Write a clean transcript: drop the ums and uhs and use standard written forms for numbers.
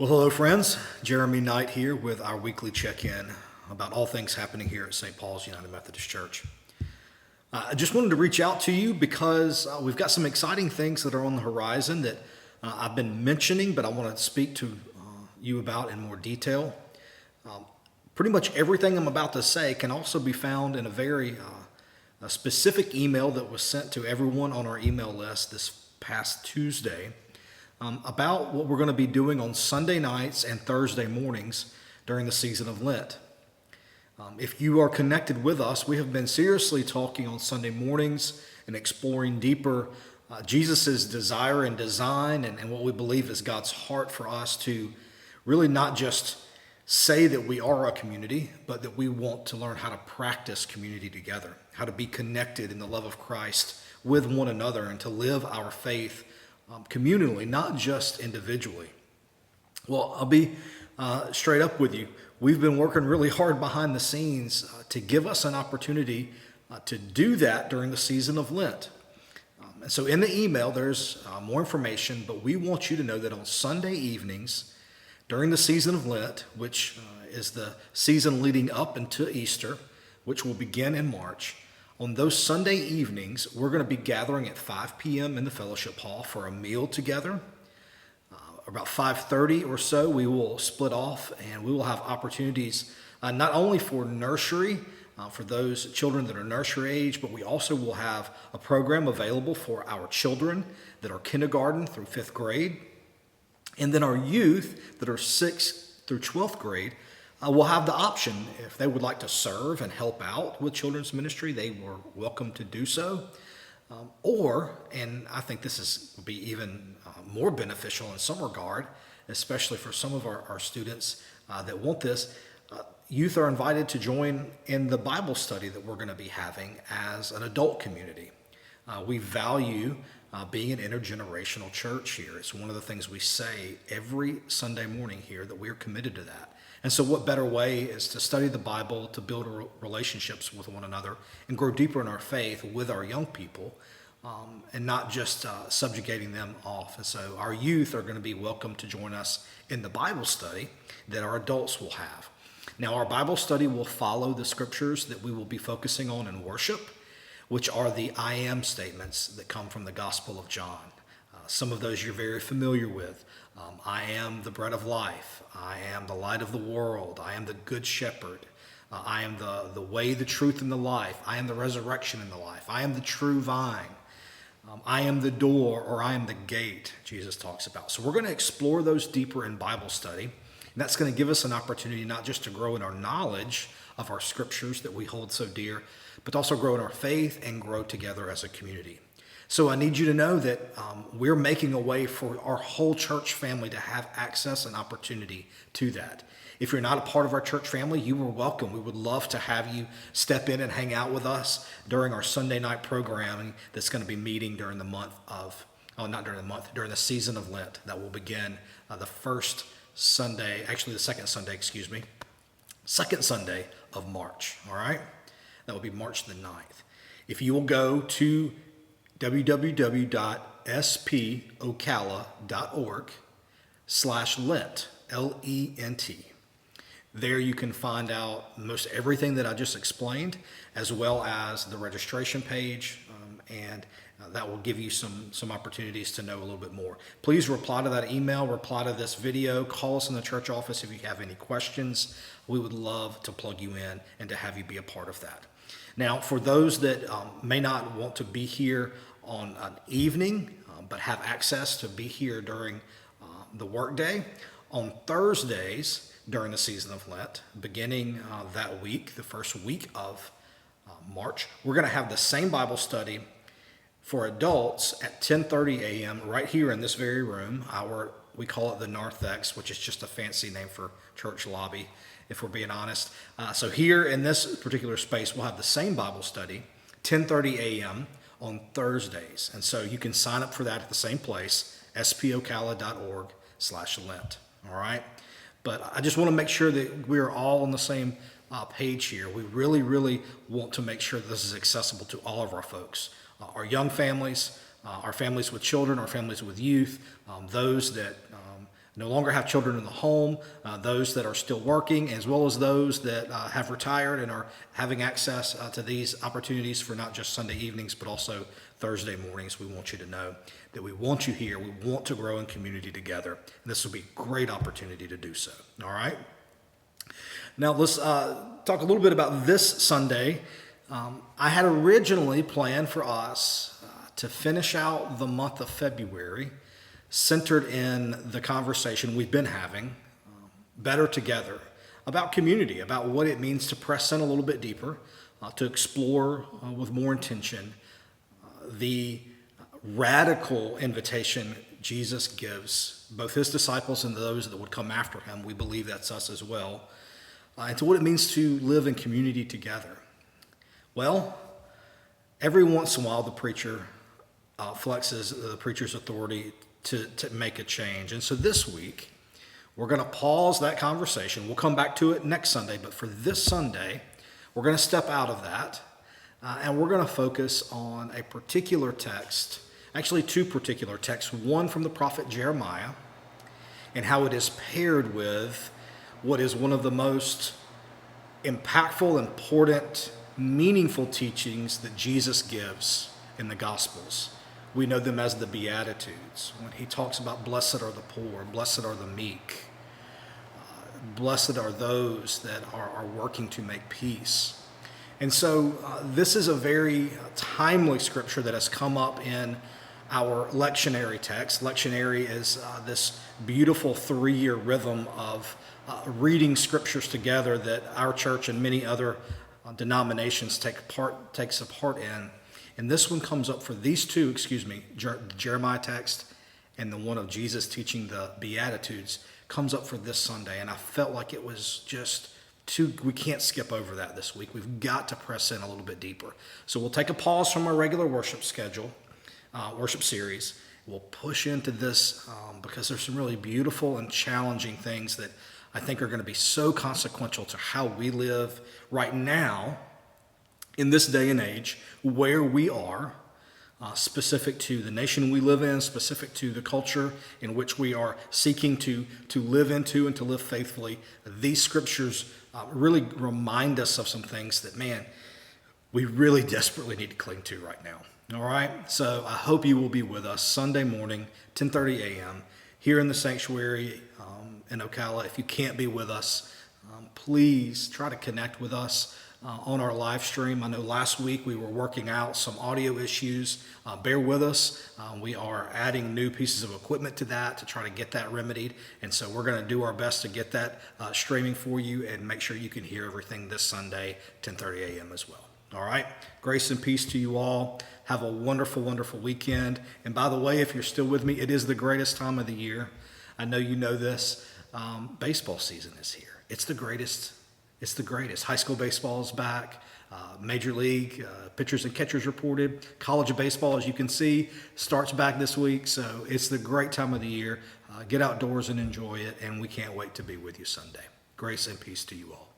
Well, hello, friends. Jeremy Knight here with our weekly check-in about all things happening here at St. Paul's United Methodist Church. I just wanted to reach out to you because we've got some exciting things that are on the horizon that I've been mentioning, but I want to speak to you about in more detail. Pretty much everything I'm about to say can also be found in a very specific email that was sent to everyone on our email list this past Tuesday. About what we're going to be doing on Sunday nights and Thursday mornings during the season of Lent. If you are connected with us, we have been seriously talking on Sunday mornings and exploring deeper Jesus' desire and design and what we believe is God's heart for us to really not just say that we are a community, but that we want to learn how to practice community together, how to be connected in the love of Christ with one another and to live our faith communally, not just individually. Well, I'll be straight up with you. We've been working really hard behind the scenes to give us an opportunity to do that during the season of Lent. And so in the email, there's more information, but we want you to know that on Sunday evenings during the season of Lent, which is the season leading up into Easter, which will begin in March, on those Sunday evenings, we're going to be gathering at 5 p.m. in the fellowship hall for a meal together. About 5:30 or so, we will split off and we will have opportunities not only for nursery, for those children that are nursery age, but we also will have a program available for our children that are kindergarten through 5th grade. And then our youth that are 6th through 12th grade will have the option, if they would like to serve and help out with children's ministry, they were welcome to do so. And I think this will be even more beneficial in some regard, especially for some of our students that want this, youth are invited to join in the Bible study that we're going to be having as an adult community. We value being an intergenerational church here. It's one of the things we say every Sunday morning here, that we're committed to that. And so what better way is to study the Bible, to build relationships with one another and grow deeper in our faith with our young people, and not just subjugating them off. And so our youth are going to be welcome to join us in the Bible study that our adults will have. Now, our Bible study will follow the scriptures that we will be focusing on in worship, which are the I am statements that come from the Gospel of John. Some of those you're very familiar with. I am the bread of life. I am the light of the world. I am the good shepherd. I am the way, the truth, and the life. I am the resurrection and the life. I am the true vine. I am the door, or I am the gate, Jesus talks about. So we're going to explore those deeper in Bible study. And that's going to give us an opportunity not just to grow in our knowledge of our scriptures that we hold so dear, but also grow in our faith and grow together as a community. So I need you to know that we're making a way for our whole church family to have access and opportunity to that. If you're not a part of our church family, you are welcome. We would love to have you step in and hang out with us during our Sunday night programming that's going to be meeting during the during the season of Lent that will begin the second Sunday of March, all right? That will be March the 9th. If you will go to www.spocala.org/Lent, Lent. There you can find out most everything that I just explained, as well as the registration page, and that will give you some opportunities to know a little bit more. Please reply to that email, reply to this video, call us in the church office if you have any questions. We would love to plug you in and to have you be a part of that. Now, for those that may not want to be here on an evening, but have access to be here during the workday, on Thursdays during the season of Lent, beginning that week, the first week of March, we're going to have the same Bible study for adults at 10:30 a.m. right here in this very room. We call it the Narthex, which is just a fancy name for church lobby, if we're being honest. So here in this particular space, we'll have the same Bible study, 10:30 a.m. on Thursdays. And so you can sign up for that at the same place, spocala.org/Lent. All right? But I just want to make sure that we're all on the same page here. We really, really want to make sure that this is accessible to all of our folks, our young families, our families with children, our families with youth, those that no longer have children in the home, those that are still working, as well as those that have retired and are having access to these opportunities for not just Sunday evenings, but also Thursday mornings. We want you to know that we want you here. We want to grow in community together. And this will be a great opportunity to do so. All right? Now, let's talk a little bit about this Sunday. I had originally planned for us to finish out the month of February centered in the conversation we've been having, Better Together, about community, about what it means to press in a little bit deeper, to explore with more intention the radical invitation Jesus gives both his disciples and those that would come after him. We believe that's us as well, and to what it means to live in community together. Well, every once in a while the preacher flexes the preacher's authority to make a change. And so this week, we're going to pause that conversation. We'll come back to it next Sunday, but for this Sunday, we're going to step out of that, and we're going to focus on a particular text, actually two particular texts, one from the prophet Jeremiah, and how it is paired with what is one of the most impactful, important, meaningful teachings that Jesus gives in the Gospels. We know them as the Beatitudes. When he talks about blessed are the poor, blessed are the meek, blessed are those that are working to make peace. And so this is a very timely scripture that has come up in our lectionary text. Lectionary is this beautiful 3-year rhythm of reading scriptures together that our church and many other denominations takes a part in. And this one comes up for these two, the Jeremiah text and the one of Jesus teaching the Beatitudes comes up for this Sunday. And I felt like it was just we can't skip over that this week. We've got to press in a little bit deeper. So we'll take a pause from our regular worship schedule, worship series. We'll push into this because there's some really beautiful and challenging things that I think are going to be so consequential to how we live right now in this day and age, where we are, specific to the nation we live in, specific to the culture in which we are seeking to live into and to live faithfully. These scriptures really remind us of some things that, man, we really desperately need to cling to right now. All right? So I hope you will be with us Sunday morning, 10:30 a.m., here in the sanctuary in Ocala. If you can't be with us, please try to connect with us on our live stream. I know last week we were working out some audio issues. Bear with us. We are adding new pieces of equipment to that to try to get that remedied. And so we're going to do our best to get that streaming for you and make sure you can hear everything this Sunday, 10:30 a.m. as well. All right. Grace and peace to you all. Have a wonderful, wonderful weekend. And by the way, if you're still with me, it is the greatest time of the year. I know you know this. Baseball season is here. It's the greatest. It's the greatest. High school baseball is back. Major League pitchers and catchers reported. College baseball, as you can see, starts back this week. So it's the great time of the year. Get outdoors and enjoy it. And we can't wait to be with you Sunday. Grace and peace to you all.